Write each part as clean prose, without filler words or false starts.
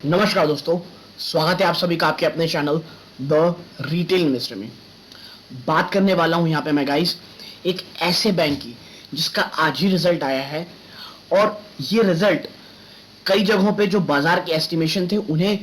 नमस्कार दोस्तों, स्वागत है आप सभी का आपके अपने चैनल द रिटेल इन्वेस्टर में। बात करने वाला हूं यहां पे मैं गाइस एक ऐसे बैंक की जिसका आज ही रिजल्ट आया है और ये रिजल्ट कई जगहों पे जो बाजार के एस्टिमेशन थे उन्हें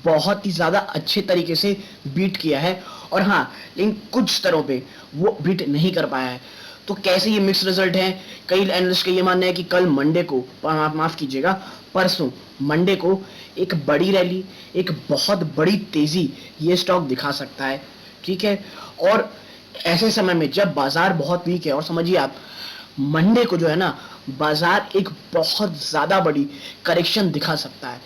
बहुत ही ज्यादा अच्छे तरीके से बीट किया है और हाँ, लेकिन कुछ स्तरों पे वो बीट नहीं कर पाया है। तो कैसे ये मिक्स रिजल्ट है। कई एनालिस्ट का ये मानना है कि कल मंडे को, माफ कीजिएगा, परसों मंडे को एक बड़ी रैली, एक बहुत बड़ी तेजी ये स्टॉक दिखा सकता है। ठीक है, और ऐसे समय में जब बाजार बहुत वीक है, और समझिए आप मंडे को जो है ना, बाजार एक बहुत ज्यादा बड़ी करेक्शन दिखा सकता है।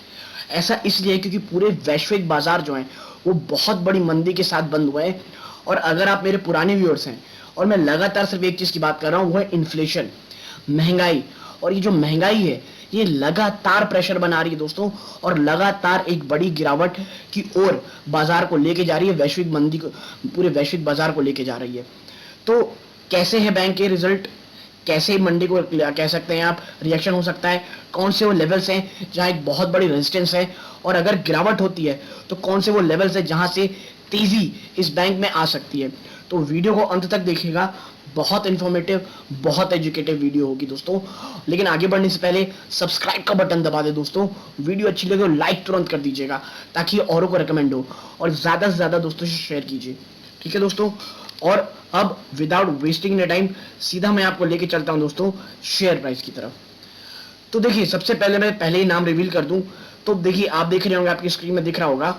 ऐसा इसलिए क्योंकि पूरे वैश्विक बाजार जो हैं वो बहुत बड़ी मंदी के साथ बंद हुए हैं। और अगर आप मेरे पुराने व्यूअर्स हैं, और मैं लगातार सिर्फ एक चीज की बात कर रहा हूं, वो है इन्फ्लेशन, महंगाई। और ये जो महंगाई है ये लगातार प्रेशर बना रही है दोस्तों, और लगातार एक बड़ी गिरावट की ओर बाजार को लेके जा रही है, वैश्विक मंदी को, पूरे वैश्विक बाजार को लेके जा रही है। तो कैसे है बैंक के रिजल्ट, कैसे मंडी को कह सकते हैं आप रिएक्शन हो सकता है, कौन से वो लेवल्स हैं जहां एक बहुत बड़ी रेजिस्टेंस है, और अगर गिरावट होती है तो कौन से वो लेवल्स है जहां से तेजी इस बैंक में आ सकती है। तो वीडियो को अंत तक देखिएगा, बहुत इंफॉर्मेटिव, बहुत एजुकेटिव वीडियो होगी दोस्तों। लेकिन आगे बढ़ने से पहले सब्सक्राइब का बटन दबा दे दोस्तों, वीडियो अच्छी लगे तो लाइक तुरंत कर दीजिएगा ताकि औरों को रिकमेंड हो, और ज्यादा से ज्यादा दोस्तों से शेयर कीजिए। ठीक है दोस्तों, और अब विदाउट वेस्टिंग टाइम सीधा मैं आपको लेके चलता हूं दोस्तों शेयर प्राइस की तरफ। तो देखिए, सबसे पहले मैं पहले ही नाम रिवील कर दूं। तो देखिए, आप देख रहे होंगे, आपकी स्क्रीन में दिख रहा होगा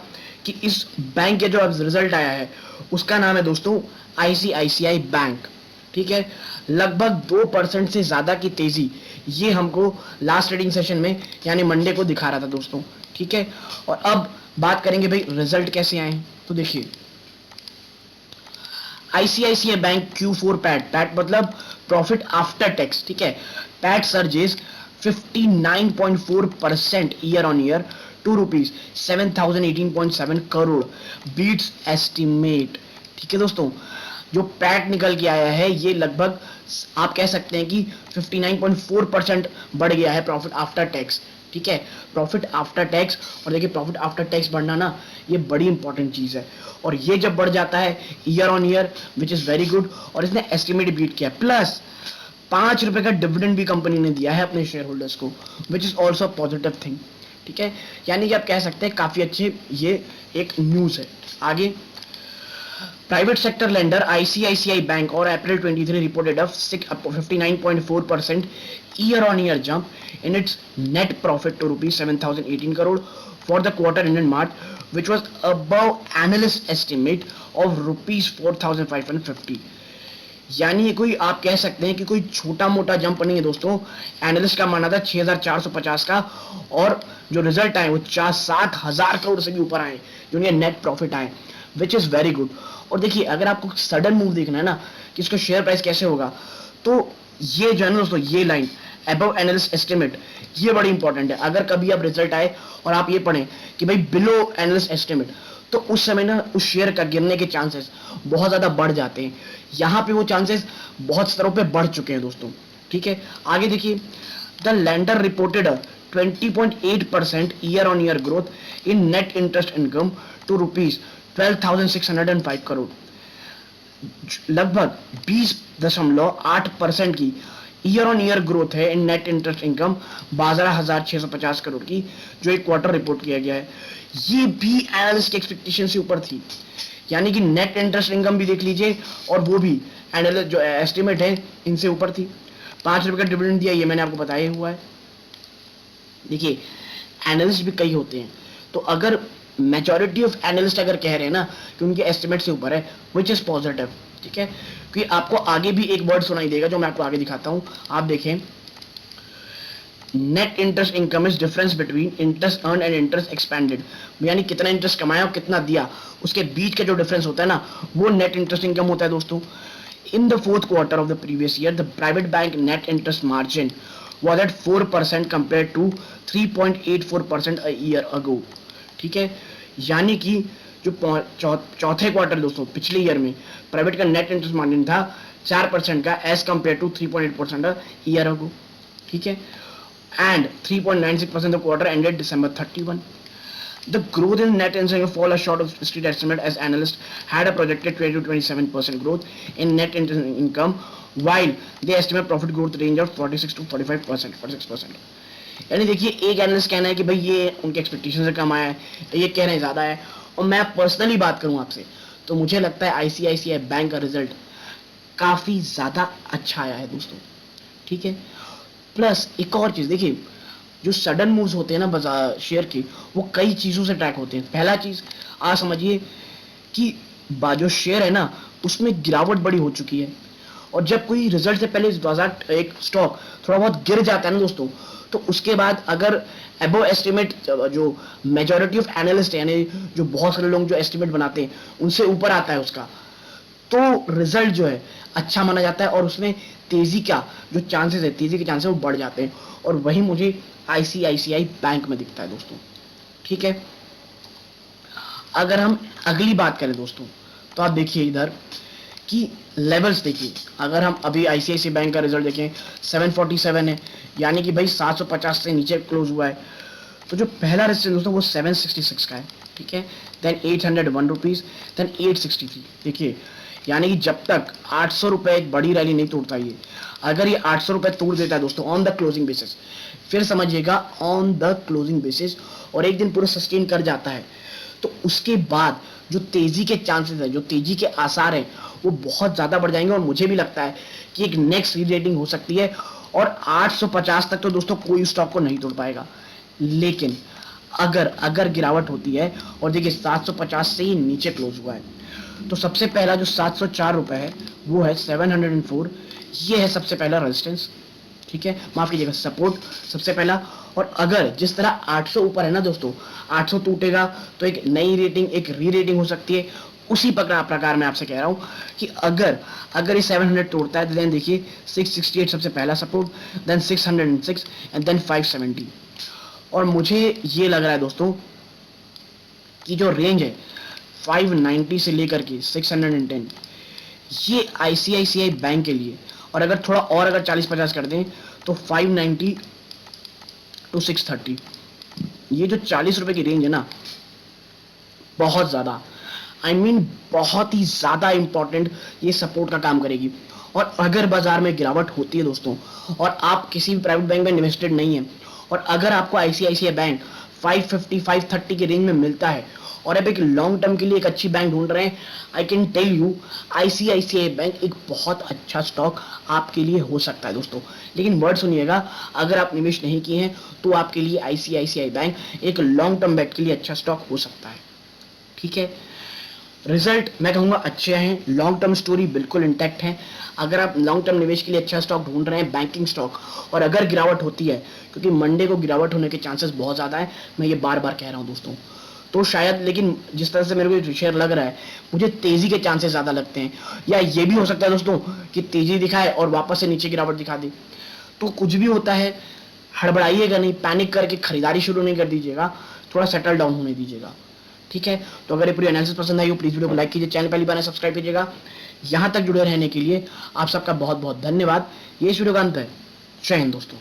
कि इस बैंक का जो अब रिजल्ट आया है उसका नाम है दोस्तों आईसीआईसीआई बैंक। ठीक है, लगभग 2% से ज्यादा की तेजी ये हमको लास्ट ट्रेडिंग सेशन में यानी मंडे को दिखा रहा था दोस्तों। ठीक है, और अब बात करेंगे भाई रिजल्ट कैसे आए। तो देखिए, आईसीआईसीआई बैंक Q4 पैट, मतलब प्रॉफिट आफ्टर टैक्स, ठीक है, PAT surges 59.4% year on year to rupees 7018.7 crore, beats estimate. ठीक है दोस्तों, जो पैट निकल के आया है ये लगभग आप कह सकते हैं कि 59.4% बढ़ गया है प्रॉफिट आफ्टर टैक्स। ठीक है, प्रॉफिट आफ्टर टैक्स, और देखिए प्रॉफिट आफ्टर टैक्स बढ़ना ना ये बड़ी इंपॉर्टेंट चीज है, और ये जब बढ़ जाता है year on year which is very good. और इसने एस्टिमेट बीट किया, प्लस 5 रुपए का डिविडेंड भी कंपनी ने दिया है अपने शेयर होल्डर्स को, which is also positive thing. ठीक है, यानी कि आप कह सकते हैं काफी अच्छे ये एक न्यूज है। आगे, private sector lender ICICI bank और अप्रैल 23 reported a 59.4% year on year jump in its net profit to rupees 7018 crore for the quarter ended March, which was above analyst estimate of rupees 4550। यानी ये कोई आप कह सकते हैं कि कोई छोटा मोटा जंप नहीं है दोस्तों। एनालिस्ट का मानना था 6450 का, और जो रिजल्ट आए वो 7,000 करोड़ से भी ऊपर आए जो उनके नेट प्रॉफिट आए, विच इज वेरी गुड। और देखिए, अगर आपको सडन मूव देखना है ना कि इसका शेयर प्राइस कैसे होगा, तो ये जो है ना दोस्तों, ये लाइन अबव एनालिस्ट एस्टिमेट ये बड़ी इंपॉर्टेंट है। अगर कभी आप रिजल्ट आए और आप ये पढ़ें कि भाई बिलो एनालिस्ट एस्टिमेट, तो उस समय ना उस शेयर का गिरने के चांसेस बहुत ज्यादा बढ़ जाते हैं। यहां पे वो चांसेस बहुत स्तरों पे बढ़ चुके हैं दोस्तों। ठीक है, आगे देखिए, the lender reported 20.8% year on year growth in net interest income to rupees 12,605 crore, लगभग 20.8% की ईयर ऑन ईयर ग्रोथ है in net interest income 12,650 crore की, जो एक क्वार्टर रिपोर्ट किया गया है। ये भी एनालिस्ट की एक्सपेक्टेशन से ऊपर थी, यानी कि नेट इंटरेस्ट इनकम भी देख लीजिए, और वो भी एनालिस्ट जो एस्टिमेट है इनसे ऊपर थी। 5 रुपए का डिविडेंड दिया, ये मैंने आपको बताया हुआ है। देखिए, एनालिस्ट भी कई होते हैं, तो अगर मेजॉरिटी ऑफ एनालिस्ट अगर कह रहे हैं ना कि उनके एस्टिमेट से ऊपर है, विच इज पॉजिटिव। ठीक है, क्योंकि आपको आगे भी एक वर्ड सुनाई देगा जो मैं आपको आगे दिखाता हूं। आप देखें, net interest income is difference between interest earn and interest expanded, यानी कितना इंटरेस्ट कमाया और कितना दिया, उसके बीच का जो डिफरेंस होता है ना, वो नेट इंटरेस्ट इनकम होता है दोस्तों। In the fourth quarter of the previous year, the private bank net interest margin was at 4% compared to 3.84% a year ago। ठीक है, यानी कि जो चौथे क्वार्टर दोस्तों पिछले ईयर में प्राइवेट का नेट इंटरेस्ट मार्जिन था 4% का, as compare to 3.8% year ago. ठीक है, and 3.96% the quarter ended December 31। The growth in net interest fall short of street estimate as analysts had a projected 20 to 27% growth in net interest income, while they estimate profit growth range of 46 to 45%, 46%. यानी देखिए, एक analyst कहना है कि भाई ये उनके expectation से कम आया है, ये कह रहे हैं ज़्यादा है, और मैं पर्सनली बात करूं आपसे तो मुझे लगता है आईसीआईसीआई बैंक का रिजल्ट काफ़ी ज़्यादा अच्छा आया है दोस्तों, ठीक है। प्लस एक और चीज़ देखिए, जो सडन मूव्स होते हैं ना बाजार शेयर के, वो कई चीज़ों से ट्रैक होते हैं। पहला चीज़ आप समझिए कि जो शेयर है ना उसमें गिरावट बड़ी हो चुकी है, और जब कोई रिजल्ट से पहले बाजार एक स्टॉक थोड़ा बहुत गिर जाता है ना दोस्तों, तो उसके बाद अगर एबो एस्टिमेट जो मेजॉरिटी ऑफ एनालिस्ट यानी जो बहुत सारे लोग जो एस्टिमेट बनाते हैं उनसे ऊपर आता है उसका, तो रिजल्ट जो है अच्छा माना जाता है, और उसमें तेजी का जो चांसेस है, तेजी के चांसेस वो बढ़ जाते हैं, और वही मुझे आईसीआईसीआई बैंक में दिखता है दोस्तों, ठीक है। अगर हम अगली बात करें दोस्तों, तो आप देखिए इधर कि लेवल्स देखिए, अगर हम अभी आईसीआईसीआई बैंक का रिजल्ट देखें 747 है, यानी कि भाई 750 से नीचे क्लोज हुआ है। तो जो पहला रेजिस्टेंस दोस्तों वो 766 का है, ठीक है। देन 801 रुपीज, देन 863, देखिए यानी कि जब तक 800 रुपए एक बड़ी रैली नहीं तोड़ता, ये अगर ये 800 रुपए तोड़ देता है दोस्तों ऑन द क्लोजिंग बेसिस, फिर समझिएगा ऑन द क्लोजिंग बेसिस, और एक दिन पूरा सस्टेन कर जाता है, तो उसके बाद जो तेजी के चांसेस है, जो तेजी के आसार हैं, वो बहुत ज्यादा बढ़ जाएंगे, और मुझे भी लगता है कि एक नेक्स्ट रीरेटिंग हो सकती है, और 850 तक तो दोस्तों कोई स्टॉक को नहीं तोड़ पाएगा। लेकिन अगर गिरावट होती है, और देखिए 750 से ही नीचे क्लोज हुआ है, तो सबसे पहला जो 704 रुपए है वो है 704, ये है सबसे पहला रेजिस्टेंस, ठीक है, माफ कीजिएगा सपोर्ट सबसे पहला। और अगर जिस तरह 800 ऊपर है ना दोस्तों, 800 टूटेगा तो एक नई रेटिंग, एक री रेटिंग हो सकती है। उसी प्रकार मैं आपसे कह रहा हूं कि अगर ये 700 तोड़ता है, तो देन देखिए 668 सबसे पहला सपोर्ट, देन 606 एंड देन 570। और मुझे ये लग रहा है दोस्तों कि जो रेंज है 590 से लेकर के 610, ये आईसीआईसीआई बैंक के लिए, और अगर थोड़ा और अगर 40-50 कर दें तो 590 टू 630, ये जो 40 रुपए की रेंज है ना, बहुत ज्यादा बहुत ही ज्यादा इंपॉर्टेंट ये सपोर्ट का काम करेगी। और अगर बाजार में गिरावट होती है दोस्तों, और आप किसी भी प्राइवेट बैंक में इन्वेस्टेड नहीं है, और अगर आपको आईसीआईसीआई बैंक 550 530 के रेंज में मिलता है, और अब एक लॉन्ग टर्म के लिए एक अच्छी बैंक ढूंढ रहे हैं, I can tell you ICICI bank एक बहुत अच्छा स्टॉक आपके लिए हो सकता है दोस्तों। लेकिन वर्ड सुनिएगा, अगर आप निवेश नहीं किए हैं तो आपके लिए आईसीआईसीआई बैंक एक लॉन्ग टर्म बैंक के लिए अच्छा स्टॉक हो सकता है, ठीक है। रिजल्ट मैं कहूँगा अच्छे हैं, लॉन्ग टर्म स्टोरी बिल्कुल इंटैक्ट है। अगर आप लॉन्ग टर्म निवेश के लिए अच्छा स्टॉक ढूंढ रहे हैं, बैंकिंग स्टॉक, और अगर गिरावट होती है, क्योंकि मंडे को गिरावट होने के चांसेस बहुत ज़्यादा है, मैं ये बार बार कह रहा हूँ दोस्तों, तो शायद, लेकिन जिस तरह से मेरे को शेयर लग रहा है, मुझे तेजी के चांसेस ज़्यादा लगते हैं। या ये भी हो सकता है दोस्तों कि तेजी दिखाए और वापस से नीचे गिरावट दिखा दे, तो कुछ भी होता है, हड़बड़ाइएगा नहीं, पैनिक करके खरीदारी शुरू नहीं कर दीजिएगा, थोड़ा सेटल डाउन होने दीजिएगा, ठीक है। तो अगर ये पूरी एनालिसिस पसंद आई हो, प्लीज वीडियो को लाइक कीजिए, चैनल पहली बार सब्सक्राइब कीजिएगा। यहां तक जुड़े रहने के लिए आप सबका बहुत बहुत धन्यवाद। ये इस वीडियो का अंत है। जय हिंद दोस्तों।